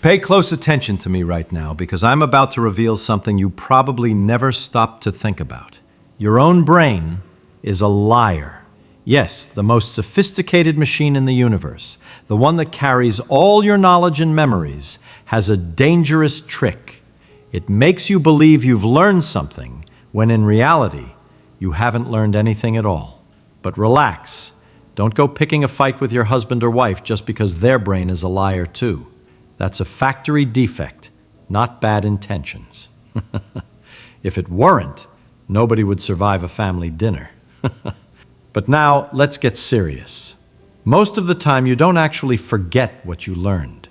Pay close attention to me right now because I'm about to reveal something you probably never stopped to think about. Your own brain is a liar. Yes, the most sophisticated machine in the universe, the one that carries all your knowledge and memories, has a dangerous trick. It makes you believe you've learned something when in reality, you haven't learned anything at all. But relax. Don't go picking a fight with your husband or wife just because their brain is a liar too. That's a factory defect, not bad intentions. If it weren't, nobody would survive a family dinner. But now, let's get serious. Most of the time, you don't actually forget what you learned.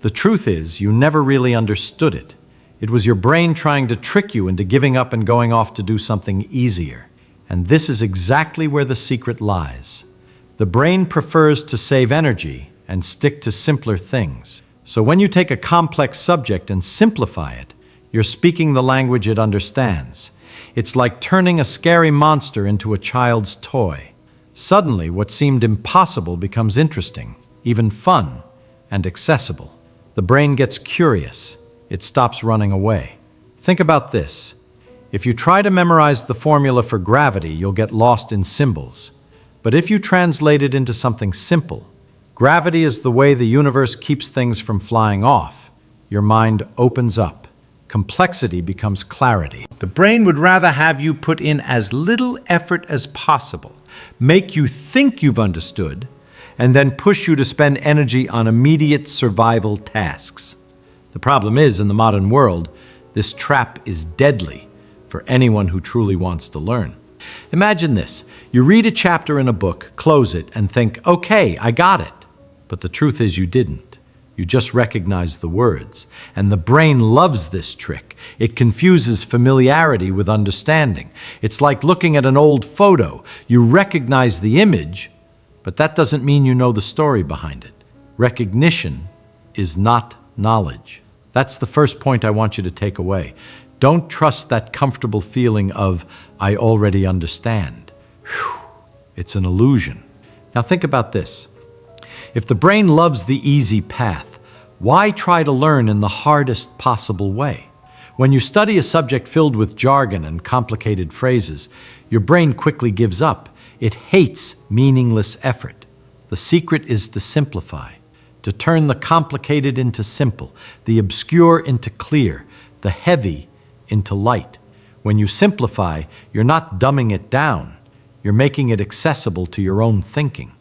The truth is, you never really understood it. It was your brain trying to trick you into giving up and going off to do something easier. And this is exactly where the secret lies. The brain prefers to save energy and stick to simpler things. So when you take a complex subject and simplify it, you're speaking the language it understands. It's like turning a scary monster into a child's toy. Suddenly, what seemed impossible becomes interesting, even fun, and accessible. The brain gets curious. It stops running away. Think about this. If you try to memorize the formula for gravity, you'll get lost in symbols. But if you translate it into something simple, gravity is the way the universe keeps things from flying off. Your mind opens up. Complexity becomes clarity. The brain would rather have you put in as little effort as possible, make you think you've understood, and then push you to spend energy on immediate survival tasks. The problem is, in the modern world, this trap is deadly for anyone who truly wants to learn. Imagine this. You read a chapter in a book, close it, and think, okay, I got it. But the truth is you didn't. You just recognized the words. And the brain loves this trick. It confuses familiarity with understanding. It's like looking at an old photo. You recognize the image, but that doesn't mean you know the story behind it. Recognition is not knowledge. That's the first point I want you to take away. Don't trust that comfortable feeling of, I already understand. Whew. It's an illusion. Now think about this. If the brain loves the easy path, why try to learn in the hardest possible way? When you study a subject filled with jargon and complicated phrases, your brain quickly gives up. It hates meaningless effort. The secret is to simplify, to turn the complicated into simple, the obscure into clear, the heavy into light. When you simplify, you're not dumbing it down. You're making it accessible to your own thinking.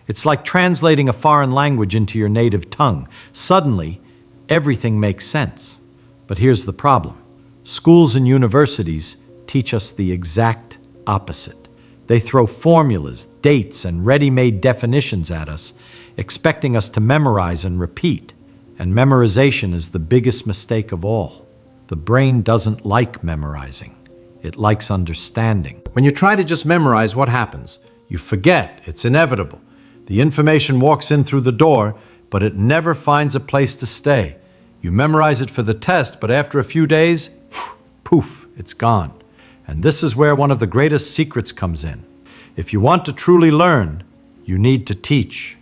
It's like translating a foreign language into your native tongue. Suddenly, everything makes sense. But here's the problem. Schools and universities teach us the exact opposite. They throw formulas, dates, and ready-made definitions at us, expecting us to memorize and repeat. And memorization is the biggest mistake of all. The brain doesn't like memorizing. It likes understanding. When you try to just memorize, what happens? You forget. It's inevitable. The information walks in through the door, but it never finds a place to stay. You memorize it for the test, but after a few days, poof, it's gone. And this is where one of the greatest secrets comes in. If you want to truly learn, you need to teach.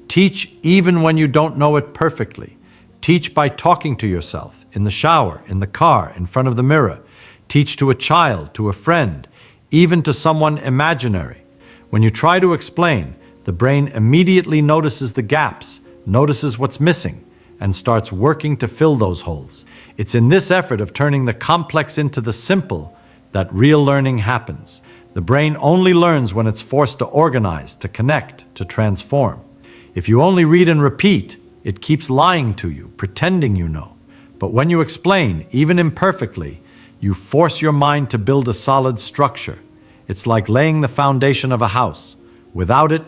Teach even when you don't know it perfectly. Teach by talking to yourself, in the shower, in the car, in front of the mirror. Teach to a child, to a friend, even to someone imaginary. When you try to explain, the brain immediately notices the gaps, notices what's missing, and starts working to fill those holes. It's in this effort of turning the complex into the simple that real learning happens. The brain only learns when it's forced to organize, to connect, to transform. If you only read and repeat, it keeps lying to you, pretending you know. But when you explain, even imperfectly, you force your mind to build a solid structure. It's like laying the foundation of a house. Without it,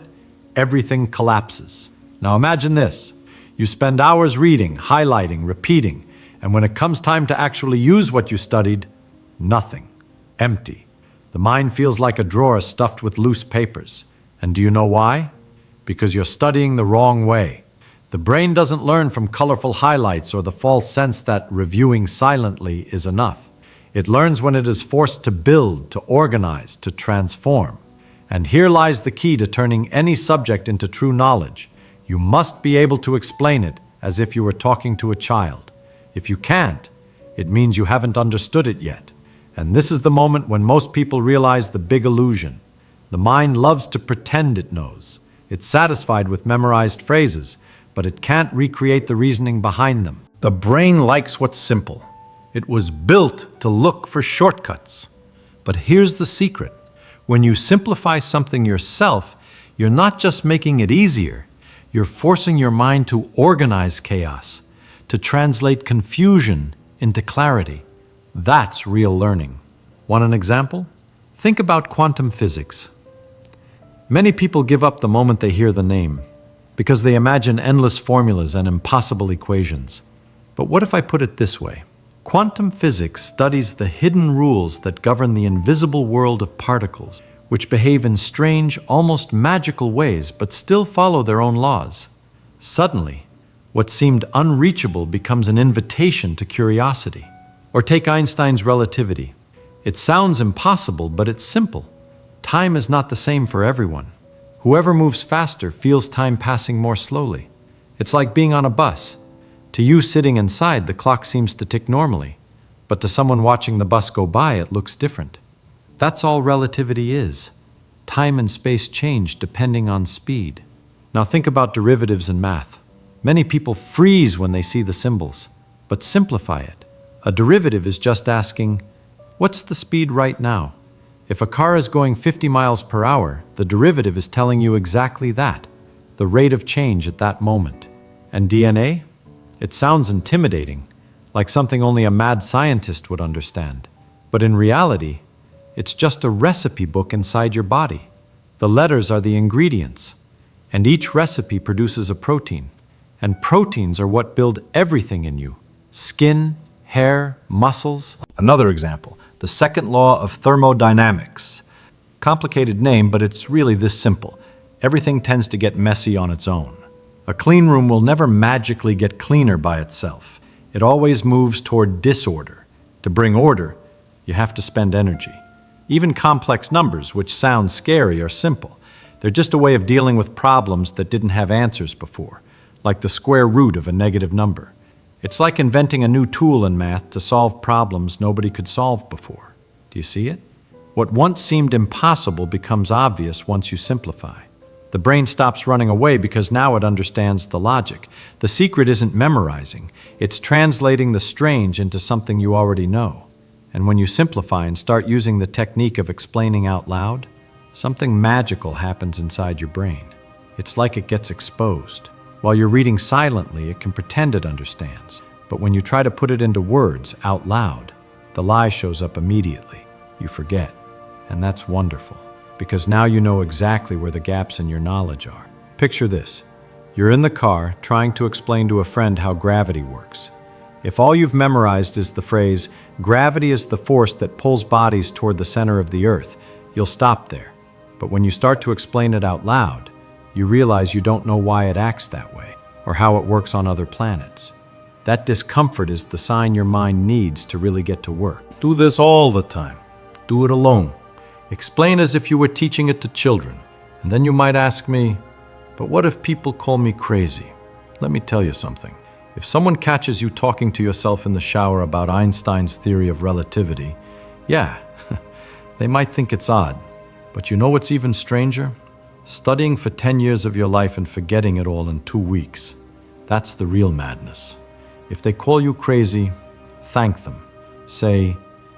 everything collapses. Now imagine this. You spend hours reading, highlighting, repeating, and when it comes time to actually use what you studied, nothing. Empty. The mind feels like a drawer stuffed with loose papers. And do you know why? Because you're studying the wrong way. The brain doesn't learn from colorful highlights or the false sense that reviewing silently is enough. It learns when it is forced to build, to organize, to transform. And here lies the key to turning any subject into true knowledge. You must be able to explain it as if you were talking to a child. If you can't, it means you haven't understood it yet. And this is the moment when most people realize the big illusion. The mind loves to pretend it knows. It's satisfied with memorized phrases, but it can't recreate the reasoning behind them. The brain likes what's simple. It was built to look for shortcuts. But here's the secret. When you simplify something yourself, you're not just making it easier, you're forcing your mind to organize chaos, to translate confusion into clarity. That's real learning. Want an example? Think about quantum physics. Many people give up the moment they hear the name, because they imagine endless formulas and impossible equations. But what if I put it this way? Quantum physics studies the hidden rules that govern the invisible world of particles, which behave in strange, almost magical ways, but still follow their own laws. Suddenly, what seemed unreachable becomes an invitation to curiosity. Or take Einstein's relativity. It sounds impossible, but it's simple. Time is not the same for everyone. Whoever moves faster feels time passing more slowly. It's like being on a bus. To you sitting inside, the clock seems to tick normally, but to someone watching the bus go by, it looks different. That's all relativity is. Time and space change depending on speed. Now think about derivatives in math. Many people freeze when they see the symbols, but simplify it. A derivative is just asking, what's the speed right now? If a car is going 50 miles per hour, the derivative is telling you exactly that, the rate of change at that moment. And DNA? It sounds intimidating, like something only a mad scientist would understand. But in reality, it's just a recipe book inside your body. The letters are the ingredients, and each recipe produces a protein. And proteins are what build everything in you: skin, hair, muscles. Another example, the second law of thermodynamics. Complicated name, but it's really this simple. Everything tends to get messy on its own. A clean room will never magically get cleaner by itself. It always moves toward disorder. To bring order, you have to spend energy. Even complex numbers, which sound scary, are simple. They're just a way of dealing with problems that didn't have answers before, like the square root of a negative number. It's like inventing a new tool in math to solve problems nobody could solve before. Do you see it? What once seemed impossible becomes obvious once you simplify. The brain stops running away because now it understands the logic. The secret isn't memorizing. It's translating the strange into something you already know. And when you simplify and start using the technique of explaining out loud, something magical happens inside your brain. It's like it gets exposed. While you're reading silently, it can pretend it understands. But when you try to put it into words out loud, the lie shows up immediately. You forget. And that's wonderful, because now you know exactly where the gaps in your knowledge are. Picture this. You're in the car trying to explain to a friend how gravity works. If all you've memorized is the phrase, gravity is the force that pulls bodies toward the center of the earth, you'll stop there. But when you start to explain it out loud, you realize you don't know why it acts that way, or how it works on other planets. That discomfort is the sign your mind needs to really get to work. Do this all the time. Do it alone. Explain as if you were teaching it to children. And then you might ask me, but what if people call me crazy? Let me tell you something. If someone catches you talking to yourself in the shower about Einstein's theory of relativity, yeah, they might think it's odd. But you know what's even stranger? Studying for 10 years of your life and forgetting it all in 2 weeks. That's the real madness. If they call you crazy, thank them. Say,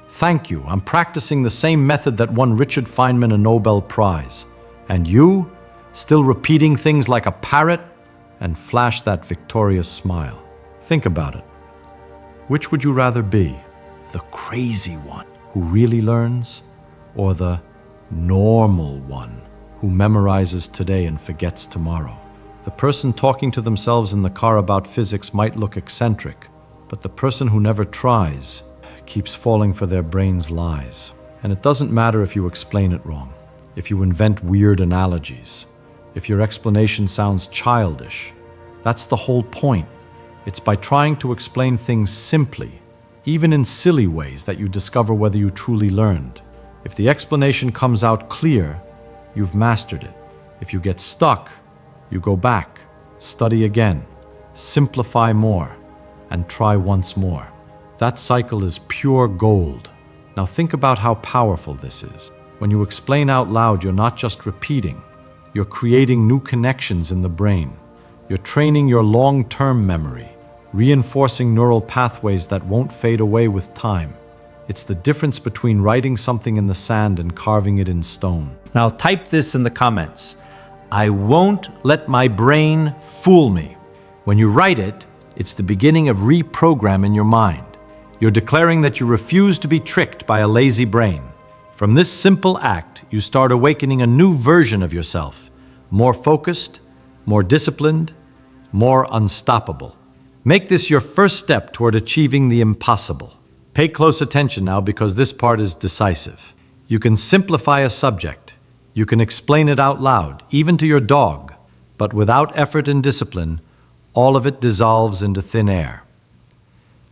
thank you, I'm practicing the same method that won Richard Feynman a Nobel Prize. And you, still repeating things like a parrot? And flash that victorious smile. Think about it. Which would you rather be? The crazy one who really learns, or the normal one who memorizes today and forgets tomorrow? The person talking to themselves in the car about physics might look eccentric, but the person who never tries keeps falling for their brain's lies. And it doesn't matter if you explain it wrong, if you invent weird analogies, if your explanation sounds childish. That's the whole point. It's by trying to explain things simply, even in silly ways, that you discover whether you truly learned. If the explanation comes out clear, you've mastered it. If you get stuck, you go back, study again, simplify more, and try once more. That cycle is pure gold. Now think about how powerful this is. When you explain out loud, you're not just repeating, you're creating new connections in the brain. You're training your long-term memory, reinforcing neural pathways that won't fade away with time. It's the difference between writing something in the sand and carving it in stone. Now type this in the comments. I won't let my brain fool me. When you write it, it's the beginning of reprogramming your mind. You're declaring that you refuse to be tricked by a lazy brain. From this simple act, you start awakening a new version of yourself, more focused, more disciplined, more unstoppable. Make this your first step toward achieving the impossible. Pay close attention now because this part is decisive. You can simplify a subject. You can explain it out loud, even to your dog, but without effort and discipline, all of it dissolves into thin air.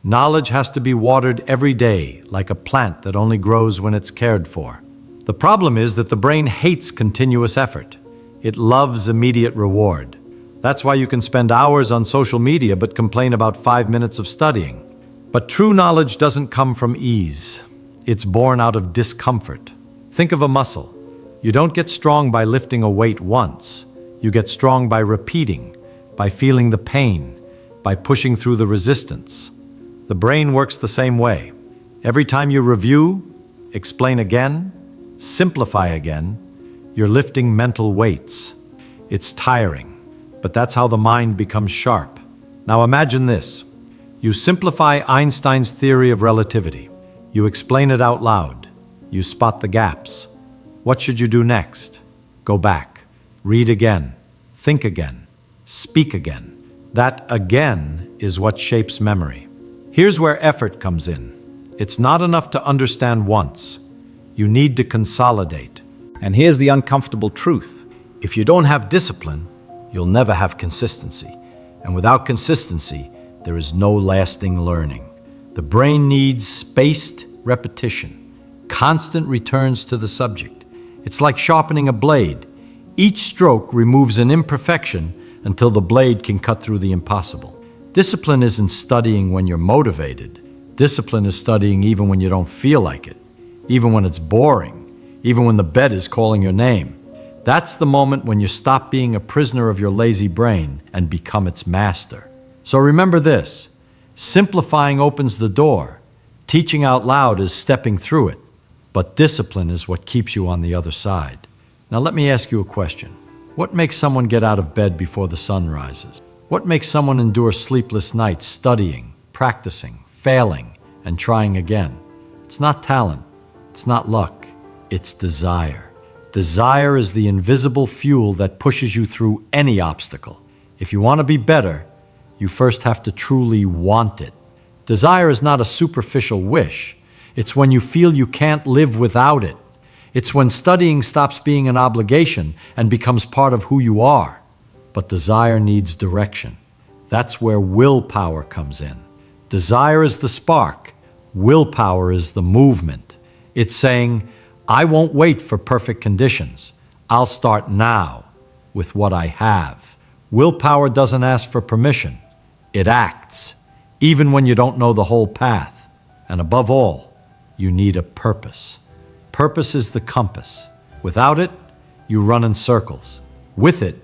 Knowledge has to be watered every day, like a plant that only grows when it's cared for. The problem is that the brain hates continuous effort. It loves immediate reward. That's why you can spend hours on social media but complain about 5 minutes of studying. But true knowledge doesn't come from ease. It's born out of discomfort. Think of a muscle. You don't get strong by lifting a weight once. You get strong by repeating, by feeling the pain, by pushing through the resistance. The brain works the same way. Every time you review, explain again, simplify again, you're lifting mental weights. It's tiring, but that's how the mind becomes sharp. Now imagine this. You simplify Einstein's theory of relativity. You explain it out loud. You spot the gaps. What should you do next? Go back. Read again. Think again. Speak again. That again is what shapes memory. Here's where effort comes in. It's not enough to understand once. You need to consolidate. And here's the uncomfortable truth. If you don't have discipline, you'll never have consistency. And without consistency, there is no lasting learning. The brain needs spaced repetition, constant returns to the subject. It's like sharpening a blade. Each stroke removes an imperfection until the blade can cut through the impossible. Discipline isn't studying when you're motivated. Discipline is studying even when you don't feel like it, even when it's boring, even when the bed is calling your name. That's the moment when you stop being a prisoner of your lazy brain and become its master. So remember this, simplifying opens the door. Teaching out loud is stepping through it, but discipline is what keeps you on the other side. Now let me ask you a question. What makes someone get out of bed before the sun rises? What makes someone endure sleepless nights studying, practicing, failing, and trying again? It's not talent, it's not luck, it's desire. Desire is the invisible fuel that pushes you through any obstacle. If you want to be better, you first have to truly want it. Desire is not a superficial wish. It's when you feel you can't live without it. It's when studying stops being an obligation and becomes part of who you are. But desire needs direction. That's where willpower comes in. Desire is the spark. Willpower is the movement. It's saying, I won't wait for perfect conditions. I'll start now with what I have. Willpower doesn't ask for permission. It acts, even when you don't know the whole path. And above all, you need a purpose. Purpose is the compass. Without it, you run in circles. With it,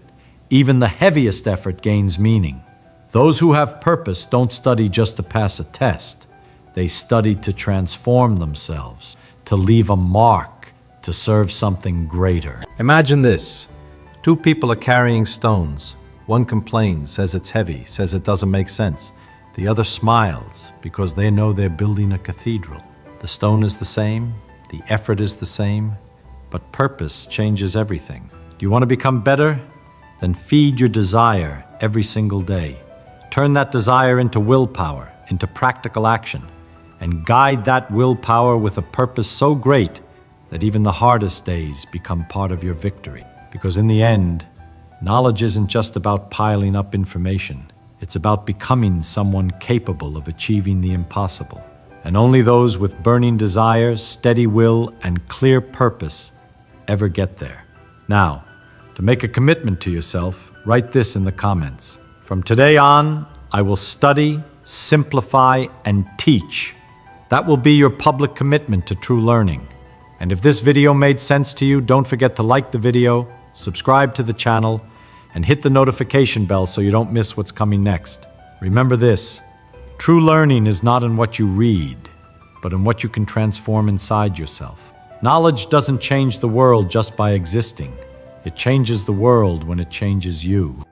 even the heaviest effort gains meaning. Those who have purpose don't study just to pass a test. They study to transform themselves, to leave a mark, to serve something greater. Imagine this. 2 people are carrying stones. One complains, says it's heavy, says it doesn't make sense. The other smiles because they know they're building a cathedral. The stone is the same, the effort is the same, but purpose changes everything. Do you want to become better? Then feed your desire every single day. Turn that desire into willpower, into practical action, and guide that willpower with a purpose so great that even the hardest days become part of your victory. Because in the end, knowledge isn't just about piling up information. It's about becoming someone capable of achieving the impossible. And only those with burning desires, steady will, and clear purpose ever get there. Now, to make a commitment to yourself, write this in the comments. From today on, I will study, simplify, and teach. That will be your public commitment to true learning. And if this video made sense to you, don't forget to like the video, subscribe to the channel, and hit the notification bell so you don't miss what's coming next. Remember this, true learning is not in what you read, but in what you can transform inside yourself. Knowledge doesn't change the world just by existing. It changes the world when it changes you.